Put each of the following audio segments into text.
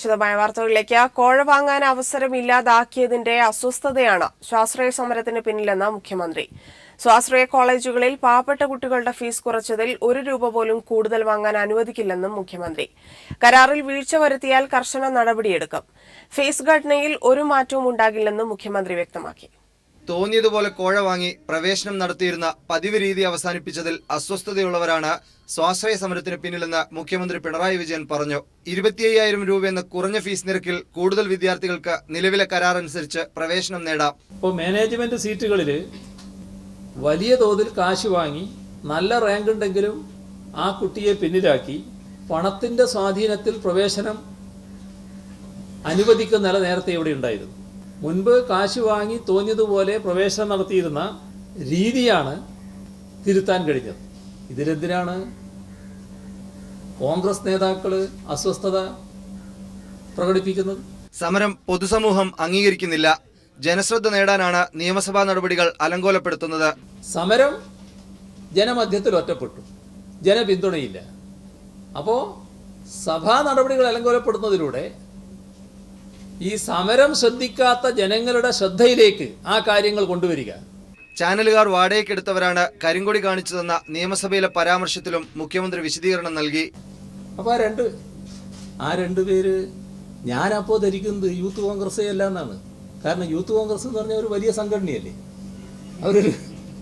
വിശദമായ വാർത്തകളിലേക്ക്. കോഴ വാങ്ങാൻ അവസരമില്ലാതാക്കിയതിന്റെ അസ്വസ്ഥതയാണ് സ്വാശ്രയ സമരത്തിന് പിന്നിലെന്ന് മുഖ്യമന്ത്രി. സ്വാശ്രയ കോളേജുകളിൽ പാവപ്പെട്ട കുട്ടികളുടെ ഫീസ് കുറച്ചതിൽ ₹1 പോലും കൂടുതൽ വാങ്ങാൻ അനുവദിക്കില്ലെന്നും മുഖ്യമന്ത്രി. കരാറിൽ വീഴ്ച വരുത്തിയാൽ കർശന നടപടിയെടുക്കും. ഫീസ് ഘടനയിൽ ഒരു മാറ്റവും ഉണ്ടാകില്ലെന്നും മുഖ്യമന്ത്രി വ്യക്തമാക്കി. തോന്നിയതുപോലെ കോഴ വാങ്ങി പ്രവേശനം നടത്തിയിരുന്ന പതിവ് രീതി അവസാനിപ്പിച്ചതിൽ അസ്വസ്ഥതയുള്ളവരാണ് സ്വാശ്രയ സമരത്തിന് പിന്നിലെന്ന് മുഖ്യമന്ത്രി പിണറായി വിജയൻ പറഞ്ഞു. 25,000 എന്ന കുറഞ്ഞ ഫീസ് നിരക്കിൽ കൂടുതൽ വിദ്യാർത്ഥികൾക്ക് നിലവിലെ കരാർ അനുസരിച്ച് പ്രവേശനം നേടാം. ഇപ്പോൾ മാനേജ്മെന്റ് സീറ്റുകളിൽ വലിയ തോതിൽ കാശ് വാങ്ങി നല്ല റാങ്ക് ഉണ്ടെങ്കിലും ആ കുട്ടിയെ പിന്നിലാക്കി പണത്തിന്റെ സ്വാധീനത്തിൽ പ്രവേശനം അനുവദിക്കുന്ന നില നേരത്തെ ഇവിടെ ഉണ്ടായിരുന്നു. മുൻപ് കാശ് വാങ്ങി തോന്നിയതുപോലെ പ്രവേശനം നടത്തിയിരുന്ന രീതിയാണ് തിരുത്താൻ കഴിഞ്ഞത്. ഇതിലെന്തിനാണ് കോൺഗ്രസ് നേതാക്കൾ അസ്വസ്ഥത പ്രകടിപ്പിക്കുന്നത്? സമരം പൊതുസമൂഹം അംഗീകരിക്കുന്നില്ല. ജനശ്രദ്ധ നേടാനാണ് നിയമസഭാ നടപടികൾ അലങ്കോലപ്പെടുത്തുന്നത്. സമരം ജനമധ്യത്തിൽ ഒറ്റപ്പെട്ടു, ജനപിന്തുണയില്ല. അപ്പോൾ സഭാ നടപടികൾ അലങ്കോലപ്പെടുത്തുന്നതിലൂടെ ഈ സമരം ശ്രദ്ധിക്കാത്ത ജനങ്ങളുടെ ശ്രദ്ധയിലേക്ക് ആ കാര്യങ്ങൾ കൊണ്ടുവരിക. ചാനലുകാർ വാടകയ്ക്കെടുത്തവരാണ് കരിങ്കൊടി കാണിച്ചതെന്ന നിയമസഭയിലെ പരാമർശത്തിലും മുഖ്യമന്ത്രി വിശദീകരണം നൽകി. അപ്പോൾ ആ രണ്ടുപേര് ഞാനപ്പോൾ ധരിക്കുന്നത് യൂത്ത് കോൺഗ്രസ്സേ അല്ല എന്നാണ്. കാരണം യൂത്ത് കോൺഗ്രസ് എന്ന് പറഞ്ഞാൽ ഒരു വലിയ സംഘടനയല്ലേ. അവരൊരു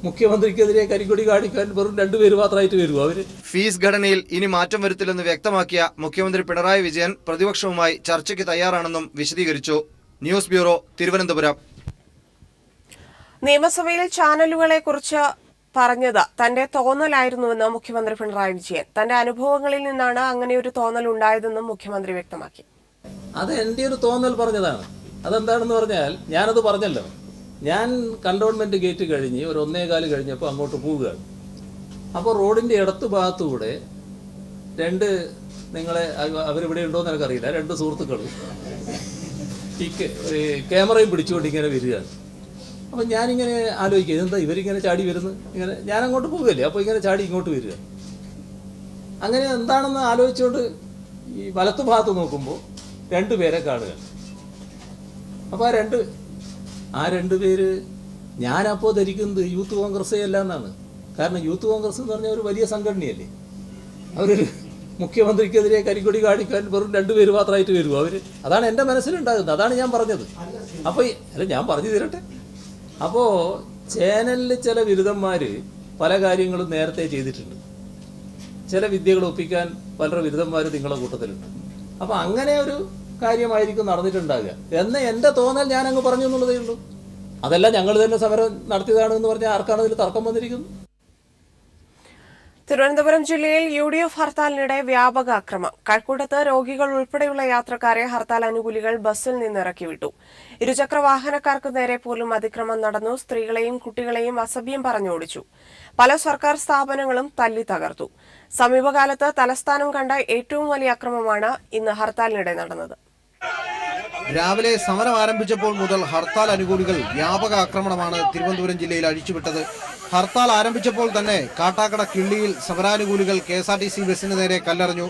മുഖ്യമന്ത്രിക്കെതിരെ കരിങ്കൊടി കാണിക്കാൻ വെറും 2 പേര് മാത്രമായിട്ട് വരുമോ അവര്? ഫീസ് ഘടനയിൽ ഇനി മാറ്റം വരുത്തില്ലെന്ന് വ്യക്തമാക്കിയ മുഖ്യമന്ത്രി പിണറായി വിജയൻ പ്രതിപക്ഷവുമായി ചർച്ചയ്ക്ക് തയ്യാറാണെന്നും വിശദീകരിച്ചു. News bureau, Thiruvananthapuram. നിയമസഭയിൽ ചാനലുകളെ കുറിച്ച് പറഞ്ഞത് തന്റെ തോന്നലായിരുന്നുവെന്ന് മുഖ്യമന്ത്രി പിണറായി വിജയൻ. തന്റെ അനുഭവങ്ങളിൽ നിന്നാണ് അങ്ങനെ ഒരു തോന്നൽ ഉണ്ടായതെന്നും മുഖ്യമന്ത്രി വ്യക്തമാക്കി. അത് എൻ്റെ ഒരു തോന്നൽ പറഞ്ഞതാണ്. അതെന്താണെന്ന് പറഞ്ഞാൽ ഞാനത് പറഞ്ഞല്ലോ. ഞാൻ കണ്ടോൺമെന്റ് ഗേറ്റ് കഴിഞ്ഞ് ഒരു 1:15 കഴിഞ്ഞപ്പോൾ അങ്ങോട്ട് പോവുകയാണ്. അപ്പോൾ റോഡിന്റെ ഇടത്തു ഭാഗത്തൂടെ അവരിവിടെ ഉണ്ടോ എന്ന് എനിക്കറിയില്ല, 2 സുഹൃത്തുക്കൾ ഈ ക്യാമറയും പിടിച്ചുകൊണ്ട് ഇങ്ങനെ വരികയാണ്. അപ്പം ഞാനിങ്ങനെ ആലോചിക്കുക, ഇതെന്താ ഇവരിങ്ങനെ ചാടി വരുന്നു, ഇങ്ങനെ ഞാൻ അങ്ങോട്ട് പോവുകയല്ലേ, അപ്പോൾ ഇങ്ങനെ ചാടി ഇങ്ങോട്ട് വരിക. അങ്ങനെ എന്താണെന്ന് ആലോചിച്ചുകൊണ്ട് ഈ വലത്തു ഭാഗത്ത് നോക്കുമ്പോൾ 2 പേരെ കാണുക. അപ്പോൾ ആ രണ്ട് പേര് ഞാനപ്പോൾ ധരിക്കുന്നത് യൂത്ത് കോൺഗ്രസ്സേ അല്ല എന്നാണ്. കാരണം യൂത്ത് കോൺഗ്രസ് എന്ന് പറഞ്ഞാൽ ഒരു വലിയ സംഘടനയല്ലേ. അവരൊരു മുഖ്യമന്ത്രിക്കെതിരെ കരിങ്കൊടി കാണിക്കാൻ വെറും 2 പേര് മാത്രമായിട്ട് വരുമോ അവര്? അതാണ് എൻ്റെ മനസ്സിലുണ്ടാകുന്നത്. അതാണ് ഞാൻ പറഞ്ഞത്. അപ്പോൾ ഞാൻ പറഞ്ഞു തരട്ടെ. അപ്പോൾ ചാനലിൽ ചില ബിരുദന്മാർ പല കാര്യങ്ങളും നേരത്തെ ചെയ്തിട്ടുണ്ട്. ചില വിദ്യകൾ ഒപ്പിക്കാൻ പല ബിരുദന്മാർ നിങ്ങളുടെ കൂട്ടത്തിലുണ്ട്. അപ്പോൾ അങ്ങനെ ഒരു കാര്യമായിരിക്കും നടന്നിട്ടുണ്ടാകുക എന്ന് എൻ്റെ തോന്നൽ ഞാൻ അങ്ങ് പറഞ്ഞു എന്നുള്ളതേ ഉള്ളൂ. അതല്ല ഞങ്ങൾ തന്നെ സമരം നടത്തിയതാണെന്ന് പറഞ്ഞാൽ ആർക്കാണ് ഇതിൽ തർക്കം വന്നിരിക്കുന്നത്? തിരുവനന്തപുരം ജില്ലയിൽ UDF ഹർത്താലിനിടെ വ്യാപക അക്രമം. കഴക്കൂട്ടത്ത് രോഗികൾ ഉൾപ്പെടെയുള്ള യാത്രക്കാരെ ഹർത്താൽ അനുകൂലികൾ ബസ്സിൽ നിന്ന് ഇറക്കി വിട്ടു. ഇരുചക്ര വാഹനക്കാർക്ക് നേരെ പോലും അതിക്രമം നടന്നു. സ്ത്രീകളെയും കുട്ടികളെയും അസഭ്യം പറഞ്ഞോടിച്ചു. പല സർക്കാർ സ്ഥാപനങ്ങളും തല്ലി തകർത്തു. സമീപകാലത്ത് തലസ്ഥാനം കണ്ട ഏറ്റവും വലിയ അക്രമമാണ് ഇന്ന് ഹർത്താലിനിടെ നടന്നത്. രാവിലെ സമരം ആരംഭിച്ചപ്പോൾ മുതൽ ഹർത്താൽ അനുകൂലികൾ വ്യാപക ആക്രമണമാണ് തിരുവനന്തപുരം ജില്ലയിൽ അഴിച്ചുവിട്ടത്. ഹർത്താൽ ആരംഭിച്ചപ്പോൾ തന്നെ കാട്ടാക്കട കിള്ളിയിൽ സമരാനുകൂലികൾ KSRTC ബസ്സിന് നേരെ കല്ലെറിഞ്ഞു.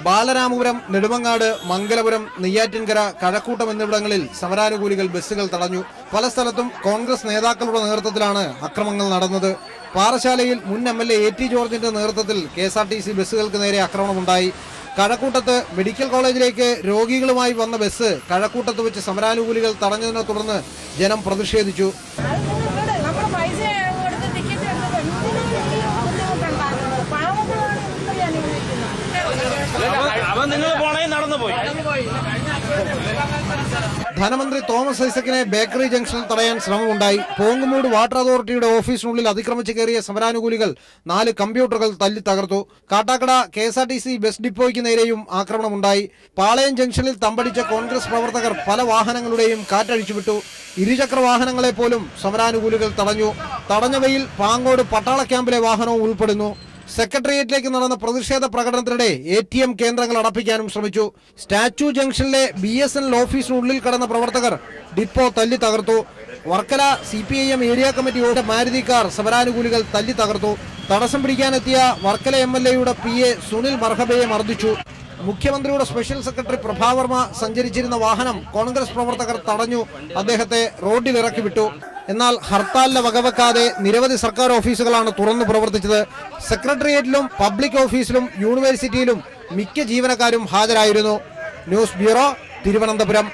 ബാലരാമപുരം, നെടുമങ്ങാട്, മംഗലപുരം, നെയ്യാറ്റിൻകര, കഴക്കൂട്ടം എന്നിവിടങ്ങളിൽ സമരാനുകൂലികൾ ബസ്സുകൾ തടഞ്ഞു. പല സ്ഥലത്തും കോൺഗ്രസ് നേതാക്കളുടെ നേതൃത്വത്തിലാണ് അക്രമങ്ങൾ നടന്നത്. പാറശാലയിൽ മുൻ MLA AT ജോർജിന്റെ നേതൃത്വത്തിൽ KSRTC ബസ്സുകൾക്ക് നേരെ ആക്രമണമുണ്ടായി. കഴക്കൂട്ടത്ത് മെഡിക്കൽ കോളേജിലേക്ക് രോഗികളുമായി വന്ന ബസ് കഴക്കൂട്ടത്ത് വെച്ച് സമരാനുകൂലികൾ തടഞ്ഞതിനെ തുടർന്ന് ജനം പ്രതിഷേധിച്ചു. ധനമന്ത്രി തോമസ് ഐസക്കിനെ ബേക്കറി ജംഗ്ഷനിൽ തടയാൻ ശ്രമമുണ്ടായി. പോങ്ങുമൂട് വാട്ടർ അതോറിറ്റിയുടെ ഓഫീസിനുള്ളിൽ അതിക്രമിച്ച് കയറിയ സമരാനുകൂലികൾ 4 കമ്പ്യൂട്ടറുകൾ തല്ലി തകർത്തു. കാട്ടാക്കട KSRTC ബസ് ഡിപ്പോയ്ക്ക് നേരെയും ആക്രമണമുണ്ടായി. പാളയം ജംഗ്ഷനിൽ തമ്പടിച്ച കോൺഗ്രസ് പ്രവർത്തകർ പല വാഹനങ്ങളുടെയും കാറ്റഴിച്ചുവിട്ടു. ഇരുചക്ര വാഹനങ്ങളെ പോലും സമരാനുകൂലികൾ തടഞ്ഞു. തടഞ്ഞവയിൽ പാങ്ങോട് പട്ടാള ക്യാമ്പിലെ വാഹനവും ഉൾപ്പെടുന്നു. സെക്രട്ടേറിയറ്റിലേക്ക് നടന്ന പ്രതിഷേധ പ്രകടനത്തിനിടെ ATM കേന്ദ്രങ്ങൾ അടപ്പിക്കാനും ശ്രമിച്ചു. സ്റ്റാച്യു ജംഗ്ഷനിലെ BSNL ഓഫീസിനുള്ളിൽ കടന്ന പ്രവർത്തകർ ഡിപ്പോ തല്ലി തകർത്തു. വർക്കല CPIM ഏരിയ കമ്മിറ്റിയുടെ മാരുതി കാർ സമരാനുകൂലികൾ തല്ലി തകർത്തു. തടസ്സം പിടിക്കാനെത്തിയ വർക്കല MLAയുടെ PA സുനിൽ മർഹബയെ മർദ്ദിച്ചു. മുഖ്യമന്ത്രിയുടെ സ്പെഷ്യൽ സെക്രട്ടറി പ്രഭാവർമ്മ സഞ്ചരിച്ചിരുന്ന വാഹനം കോൺഗ്രസ് പ്രവർത്തകർ തടഞ്ഞു അദ്ദേഹത്തെ റോഡിലിറക്കി വിട്ടു. എന്നാൽ ഹർത്താലിനെ വകവെക്കാതെ നിരവധി സർക്കാർ ഓഫീസുകളാണ് തുറന്നു പ്രവർത്തിച്ചത്. സെക്രട്ടേറിയറ്റിലും പബ്ലിക് ഓഫീസിലും യൂണിവേഴ്സിറ്റിയിലും മിക്ക ജീവനക്കാരും ഹാജരായിരുന്നു. News bureau, Thiruvananthapuram.